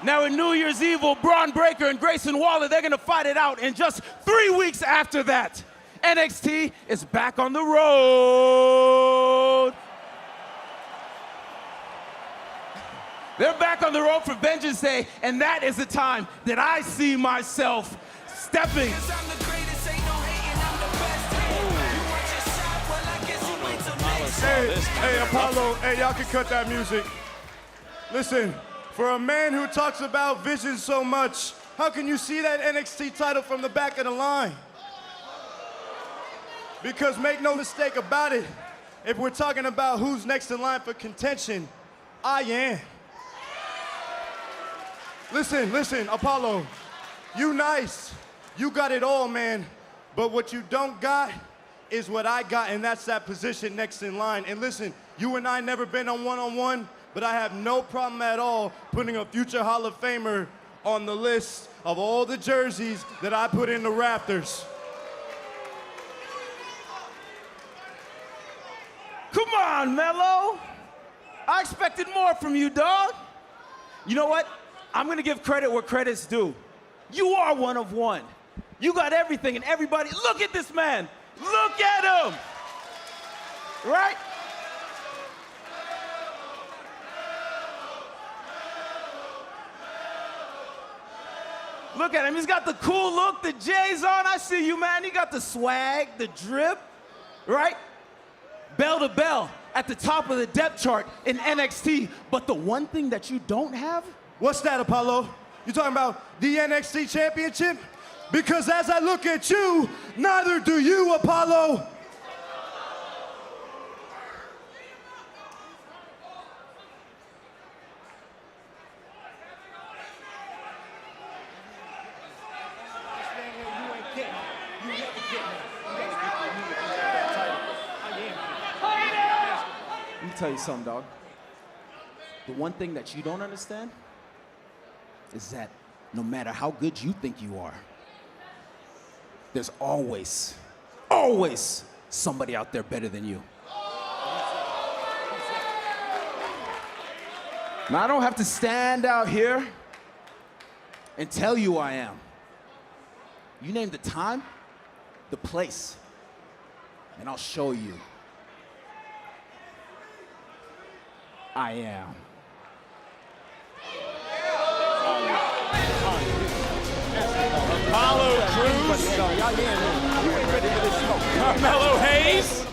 Now in New Year's Evil, Braun Breaker and Grayson Waller, they're gonna fight it out. And just 3 weeks after that, NXT is back on the road. They're back on the road for Vengeance Day, and that is the time that I see myself stepping. Hey, Apollo, hey, y'all can cut that music. Listen, for a man who talks about vision so much, how can you see that NXT title from the back of the line? Because make no mistake about it, if we're talking about who's next in line for contention, I am. Listen, Apollo, you nice, you got it all, man, but what you don't got is what I got, and that's that position next in line. And listen, you and I never been on one-on-one, but I have no problem at all putting a future Hall of Famer on the list of all the jerseys that I put in the rafters. Come on, Melo. I expected more from you, dog. You know what? I'm gonna give credit where credit's due. You are one of one. You got everything and everybody. Look at this man. Look at him. Right? Look at him. He's got the cool look, the J's on. I see you, man. He got the swag, the drip, right? Bell to bell at the top of the depth chart in NXT. But the one thing that you don't have? What's that, Apollo? You talking about the NXT Championship? Because as I look at you, neither do you, Apollo. Let me tell you something, dog. The one thing that you don't understand is that no matter how good you think you are, there's always somebody out there better than you. Now, I don't have to stand out here and tell you I am. You name the time, the place, and I'll show you. I am. Apollo Crews, Carmelo Hayes.